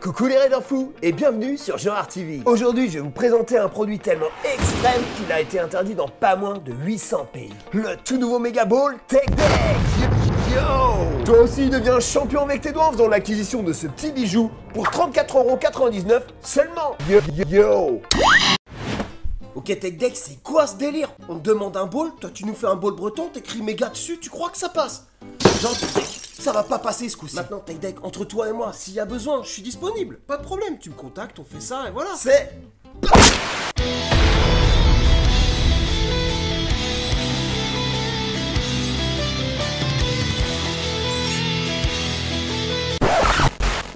Coucou les raiders fous et bienvenue sur Genre TV. Aujourd'hui, je vais vous présenter un produit tellement extrême qu'il a été interdit dans pas moins de 800 pays. Le tout nouveau Mega Ball Tech Deck. Yo! Toi aussi, deviens champion avec tes doigts en faisant l'acquisition de ce petit bijou pour 34,99 € seulement. Yo! Ok Tech Deck, c'est quoi ce délire? On te demande un ball, toi tu nous fais un ball breton, t'écris méga dessus, tu crois que ça passe? Genre Tech Deck, ça va pas passer ce coup-ci. Maintenant Tech Deck, entre toi et moi, s'il y a besoin, je suis disponible. Pas de problème, tu me contactes, on fait ça et voilà. C'est...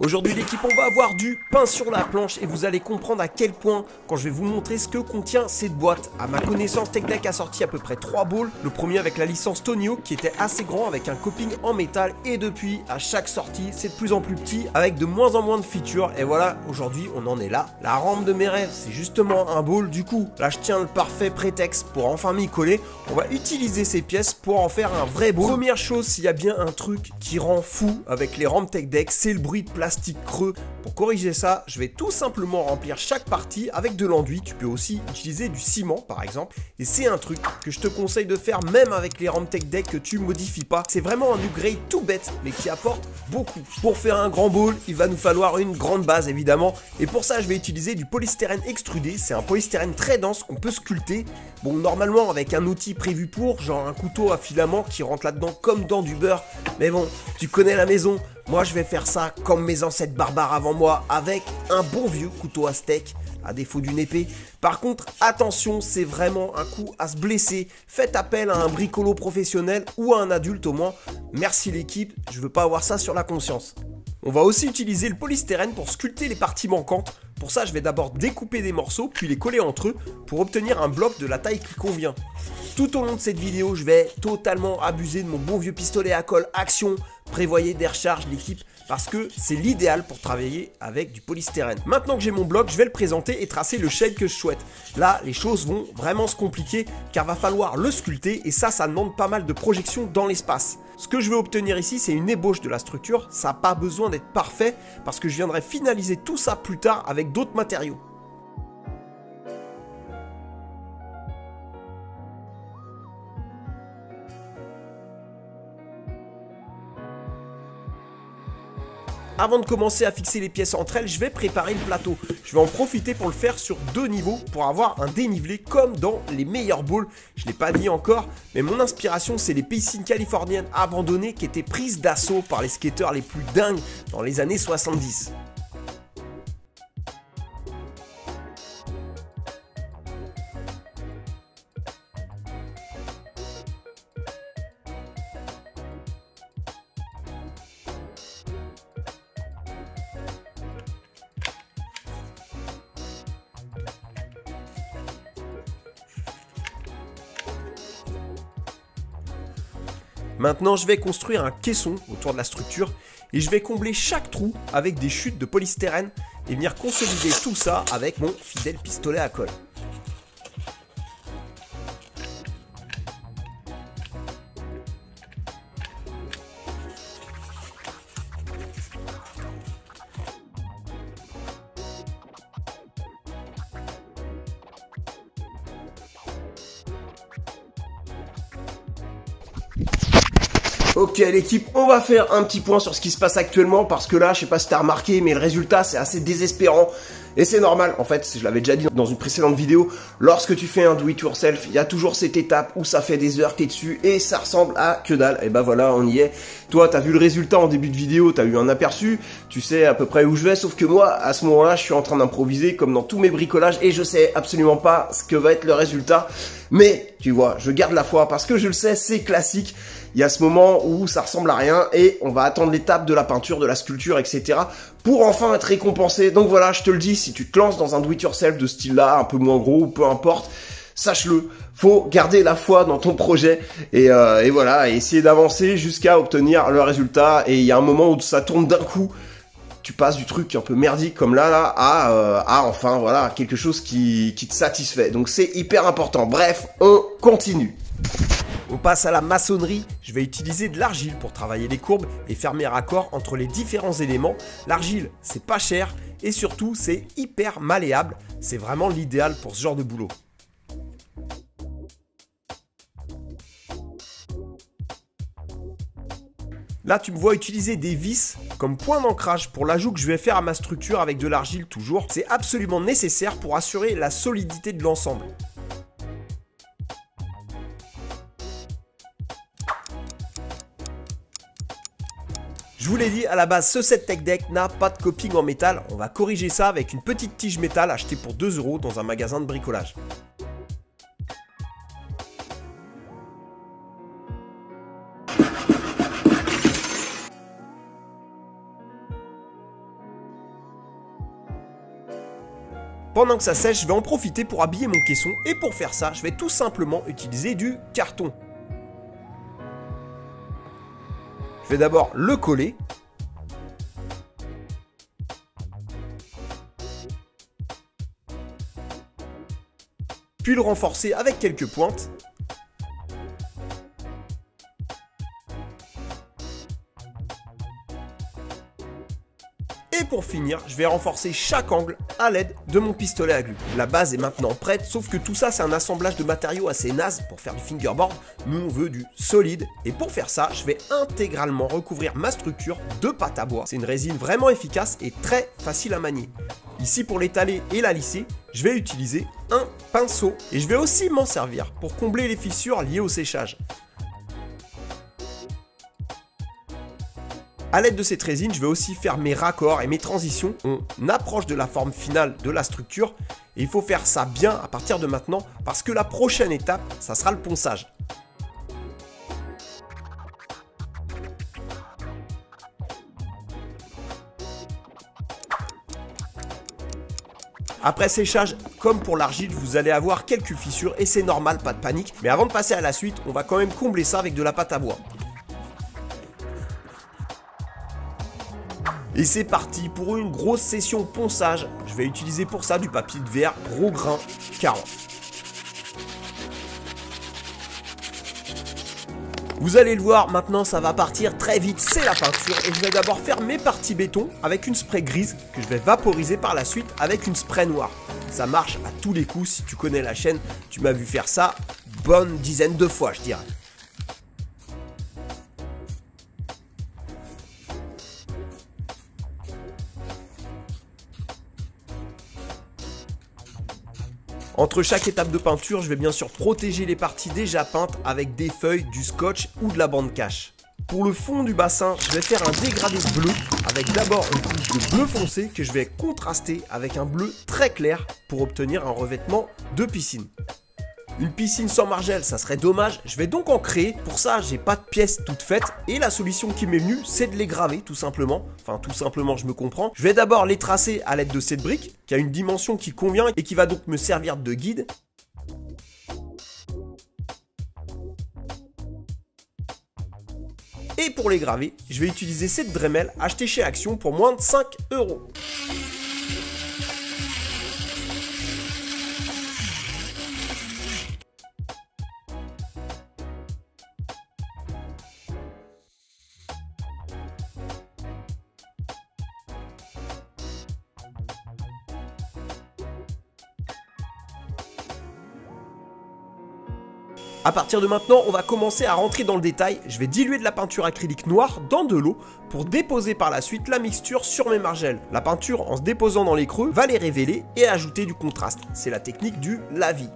Aujourd'hui l'équipe, on va avoir du pain sur la planche et vous allez comprendre à quel point quand je vais vous montrer ce que contient cette boîte. À ma connaissance, Tech Deck a sorti à peu près 3 balls. Le premier avec la licence Tonio qui était assez grand avec un coping en métal et depuis à chaque sortie c'est de plus en plus petit avec de moins en moins de features et voilà, aujourd'hui on en est là. La rampe de mes rêves, c'est justement un ball. Du coup là je tiens le parfait prétexte pour enfin m'y coller. On va utiliser ces pièces pour en faire un vrai ball. Première chose, s'il y a bien un truc qui rend fou avec les rampes Tech Deck, c'est le bruit de plastique creux. Pour corriger ça, je vais tout simplement remplir chaque partie avec de l'enduit. Tu peux aussi utiliser du ciment par exemple. Et c'est un truc que je te conseille de faire même avec les rampes Tech Deck que tu modifies pas. C'est vraiment un upgrade tout bête mais qui apporte beaucoup. Pour faire un grand ball, il va nous falloir une grande base évidemment. Et pour ça, je vais utiliser du polystyrène extrudé. C'est un polystyrène très dense qu'on peut sculpter. Bon, normalement avec un outil prévu pour, genre un couteau à filament qui rentre là-dedans comme dans du beurre. Mais bon, tu connais la maison. Moi, je vais faire ça comme mes ancêtres barbares avant moi, avec un bon vieux couteau à steak, à défaut d'une épée. Par contre, attention, c'est vraiment un coup à se blesser. Faites appel à un bricolo professionnel ou à un adulte au moins. Merci l'équipe, je veux pas avoir ça sur la conscience. On va aussi utiliser le polystyrène pour sculpter les parties manquantes. Pour ça, je vais d'abord découper des morceaux, puis les coller entre eux pour obtenir un bloc de la taille qui convient. Tout au long de cette vidéo, je vais totalement abuser de mon bon vieux pistolet à colle Action. Prévoyez des recharges l'équipe parce que c'est l'idéal pour travailler avec du polystyrène. Maintenant que j'ai mon bloc, je vais le présenter et tracer le shape que je souhaite. Là, les choses vont vraiment se compliquer car va falloir le sculpter et ça demande pas mal de projections dans l'espace. Ce que je vais obtenir ici, c'est une ébauche de la structure. Ça n'a pas besoin d'être parfait parce que je viendrai finaliser tout ça plus tard avec d'autres matériaux. Avant de commencer à fixer les pièces entre elles, je vais préparer le plateau. Je vais en profiter pour le faire sur 2 niveaux pour avoir un dénivelé comme dans les meilleurs balls. Je ne l'ai pas dit encore, mais mon inspiration c'est les piscines californiennes abandonnées qui étaient prises d'assaut par les skateurs les plus dingues dans les années 70. Maintenant, je vais construire un caisson autour de la structure et je vais combler chaque trou avec des chutes de polystyrène et venir consolider tout ça avec mon fidèle pistolet à colle. Ok l'équipe, on va faire un petit point sur ce qui se passe actuellement parce que là, je sais pas si t'as remarqué, mais le résultat c'est assez désespérant. Et c'est normal, en fait, je l'avais déjà dit dans une précédente vidéo, lorsque tu fais un do it yourself, il y a toujours cette étape où ça fait des heures que t'es dessus et ça ressemble à que dalle. Et bah voilà, on y est. Toi, t'as vu le résultat en début de vidéo, t'as eu un aperçu, tu sais à peu près où je vais, sauf que moi, à ce moment-là, je suis en train d'improviser comme dans tous mes bricolages et je sais absolument pas ce que va être le résultat. Mais, tu vois, je garde la foi parce que je le sais, c'est classique. Il y a ce moment où ça ressemble à rien et on va attendre l'étape de la peinture, de la sculpture, etc. pour enfin être récompensé. Donc voilà, je te le dis, si tu te lances dans un do-it-yourself de ce style-là, un peu moins gros ou peu importe, sache-le, faut garder la foi dans ton projet et voilà, et essayer d'avancer jusqu'à obtenir le résultat. Et il y a un moment où ça tourne d'un coup, tu passes du truc un peu merdique comme là à enfin voilà quelque chose qui te satisfait. Donc c'est hyper important. Bref, on continue. On passe à la maçonnerie, je vais utiliser de l'argile pour travailler les courbes et faire mes raccords entre les différents éléments. L'argile, c'est pas cher et surtout c'est hyper malléable, c'est vraiment l'idéal pour ce genre de boulot. Là, tu me vois utiliser des vis comme point d'ancrage pour l'ajout que je vais faire à ma structure avec de l'argile toujours. C'est absolument nécessaire pour assurer la solidité de l'ensemble. Je vous l'ai dit, à la base, ce set Tech Deck n'a pas de coping en métal. On va corriger ça avec une petite tige métal achetée pour 2 € dans un magasin de bricolage. Pendant que ça sèche, je vais en profiter pour habiller mon caisson et pour faire ça, je vais tout simplement utiliser du carton. Je vais d'abord le coller. Puis le renforcer avec quelques pointes. Et pour finir, je vais renforcer chaque angle à l'aide de mon pistolet à glu. La base est maintenant prête, sauf que tout ça c'est un assemblage de matériaux assez naze pour faire du fingerboard. Nous on veut du solide. Et pour faire ça, je vais intégralement recouvrir ma structure de pâte à bois. C'est une résine vraiment efficace et très facile à manier. Ici pour l'étaler et la lisser, je vais utiliser un pinceau. Et je vais aussi m'en servir pour combler les fissures liées au séchage. A l'aide de cette résine, je vais aussi faire mes raccords et mes transitions. On approche de la forme finale de la structure et il faut faire ça bien à partir de maintenant parce que la prochaine étape, ça sera le ponçage. Après séchage, comme pour l'argile, vous allez avoir quelques fissures et c'est normal, pas de panique. Mais avant de passer à la suite, on va quand même combler ça avec de la pâte à bois. Et c'est parti pour une grosse session ponçage. Je vais utiliser pour ça du papier de verre gros grain 40. Vous allez le voir, maintenant ça va partir très vite, c'est la peinture. Et je vais d'abord faire mes parties béton avec une spray grise que je vais vaporiser par la suite avec une spray noire. Ça marche à tous les coups, si tu connais la chaîne, tu m'as vu faire ça bonne dizaine de fois je dirais. Entre chaque étape de peinture, je vais bien sûr protéger les parties déjà peintes avec des feuilles, du scotch ou de la bande cache. Pour le fond du bassin, je vais faire un dégradé bleu avec d'abord une couche de bleu foncé que je vais contraster avec un bleu très clair pour obtenir un revêtement de piscine. Une piscine sans margelle, ça serait dommage, je vais donc en créer. Pour ça, j'ai pas de pièces toutes faites et la solution qui m'est venue, c'est de les graver tout simplement. Enfin, tout simplement, je me comprends. Je vais d'abord les tracer à l'aide de cette brique qui a une dimension qui convient et qui va donc me servir de guide. Et pour les graver, je vais utiliser cette Dremel achetée chez Action pour moins de 5 €. A partir de maintenant, on va commencer à rentrer dans le détail. Je vais diluer de la peinture acrylique noire dans de l'eau pour déposer par la suite la mixture sur mes margelles. La peinture, en se déposant dans les creux, va les révéler et ajouter du contraste. C'est la technique du lavis.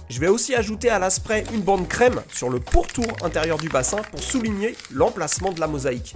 Je vais aussi ajouter à la spray une bande crème sur le pourtour intérieur du bassin pour souligner l'emplacement de la mosaïque.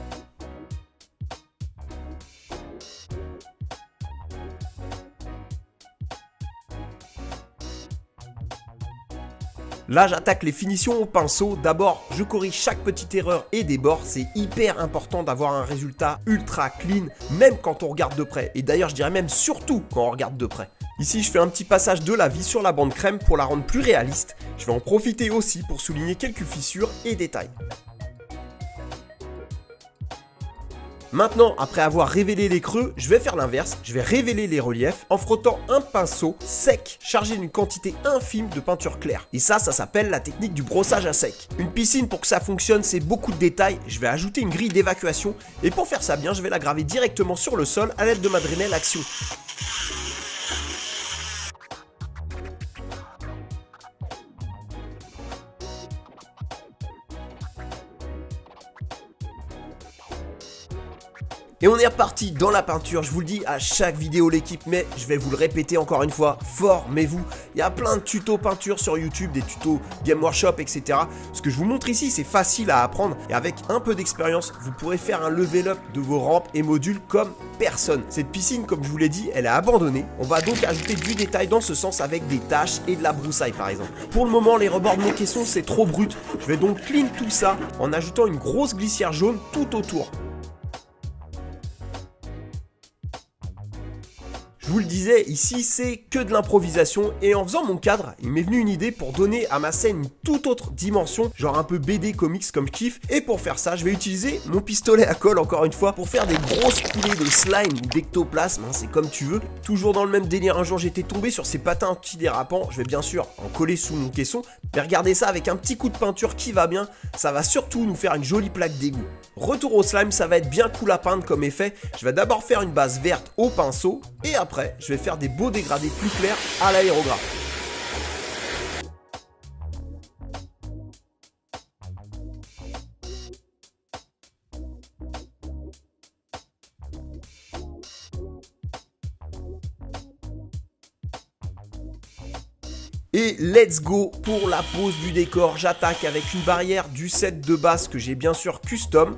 Là, j'attaque les finitions au pinceau. D'abord, je corrige chaque petite erreur et des bords. C'est hyper important d'avoir un résultat ultra clean, même quand on regarde de près. Et d'ailleurs, je dirais même surtout quand on regarde de près. Ici, je fais un petit passage de lavis sur la bande crème pour la rendre plus réaliste. Je vais en profiter aussi pour souligner quelques fissures et détails. Maintenant, après avoir révélé les creux, je vais faire l'inverse, je vais révéler les reliefs en frottant un pinceau sec chargé d'une quantité infime de peinture claire. Et ça s'appelle la technique du brossage à sec. Une piscine, pour que ça fonctionne, c'est beaucoup de détails. Je vais ajouter une grille d'évacuation et pour faire ça bien, je vais la graver directement sur le sol à l'aide de ma Dremel Action. Et on est reparti dans la peinture, je vous le dis à chaque vidéo l'équipe, mais je vais vous le répéter encore une fois, formez-vous. Il y a plein de tutos peinture sur YouTube, des tutos Game Workshop, etc. Ce que je vous montre ici, c'est facile à apprendre et avec un peu d'expérience, vous pourrez faire un level up de vos rampes et modules comme personne. Cette piscine, comme je vous l'ai dit, elle est abandonnée. On va donc ajouter du détail dans ce sens avec des taches et de la broussaille par exemple. Pour le moment, les rebords de mon caisson, c'est trop brut. Je vais donc clean tout ça en ajoutant une grosse glissière jaune tout autour. Je vous le disais, ici c'est que de l'improvisation et en faisant mon cadre, il m'est venu une idée pour donner à ma scène une toute autre dimension, genre un peu BD comics comme je kiffe. Et pour faire ça, je vais utiliser mon pistolet à colle encore une fois pour faire des grosses coulées de slime ou d'ectoplasme, hein, c'est comme tu veux. Toujours dans le même délire, un jour j'étais tombé sur ces patins anti-dérapants, je vais bien sûr en coller sous mon caisson, mais regardez ça avec un petit coup de peinture qui va bien, ça va surtout nous faire une jolie plaque d'égout. Retour au slime, ça va être bien cool à peindre comme effet. Je vais d'abord faire une base verte au pinceau et après je vais faire des beaux dégradés plus clairs à l'aérographe. Et let's go pour la pose du décor. J'attaque avec une barrière du set de base que j'ai bien sûr custom.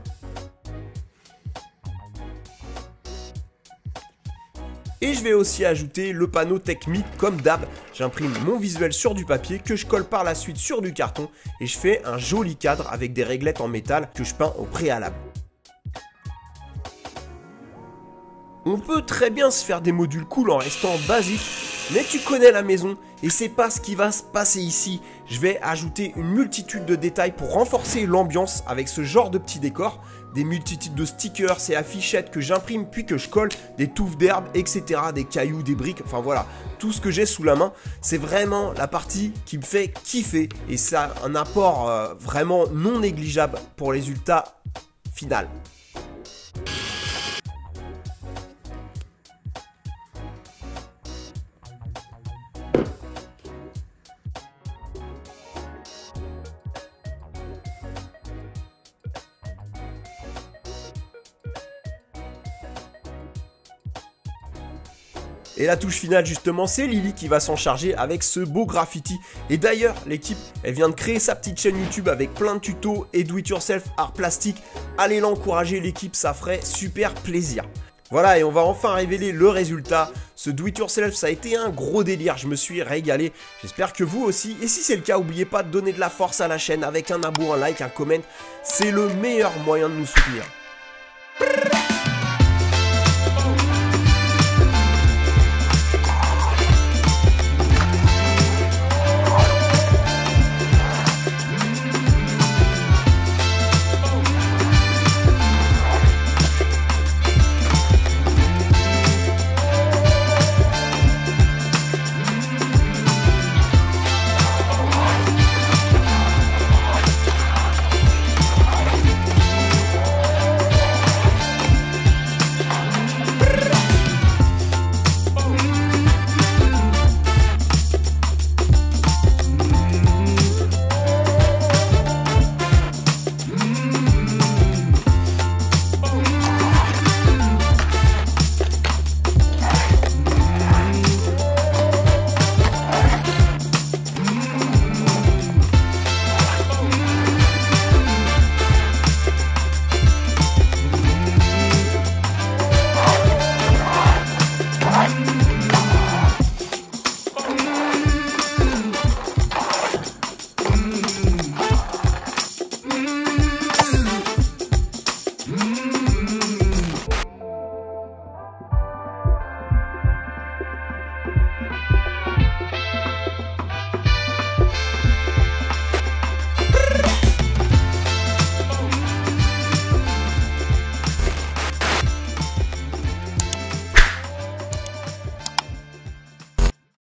Et je vais aussi ajouter le panneau technique comme d'hab. J'imprime mon visuel sur du papier que je colle par la suite sur du carton et je fais un joli cadre avec des réglettes en métal que je peins au préalable. On peut très bien se faire des modules cool en restant basique, mais tu connais la maison et c'est pas ce qui va se passer ici. Je vais ajouter une multitude de détails pour renforcer l'ambiance avec ce genre de petits décors. Des multitudes de stickers et affichettes que j'imprime puis que je colle, des touffes d'herbe, etc., des cailloux, des briques, enfin voilà, tout ce que j'ai sous la main. C'est vraiment la partie qui me fait kiffer et ça a un apport vraiment non négligeable pour le résultat final. Et la touche finale justement, c'est Lily qui va s'en charger avec ce beau graffiti. Et d'ailleurs, l'équipe, elle vient de créer sa petite chaîne YouTube avec plein de tutos et do it yourself art plastique. Allez l'encourager l'équipe, ça ferait super plaisir. Voilà, et on va enfin révéler le résultat. Ce do it yourself, ça a été un gros délire, je me suis régalé. J'espère que vous aussi. Et si c'est le cas, n'oubliez pas de donner de la force à la chaîne avec un abonnement, un like, un comment. C'est le meilleur moyen de nous soutenir.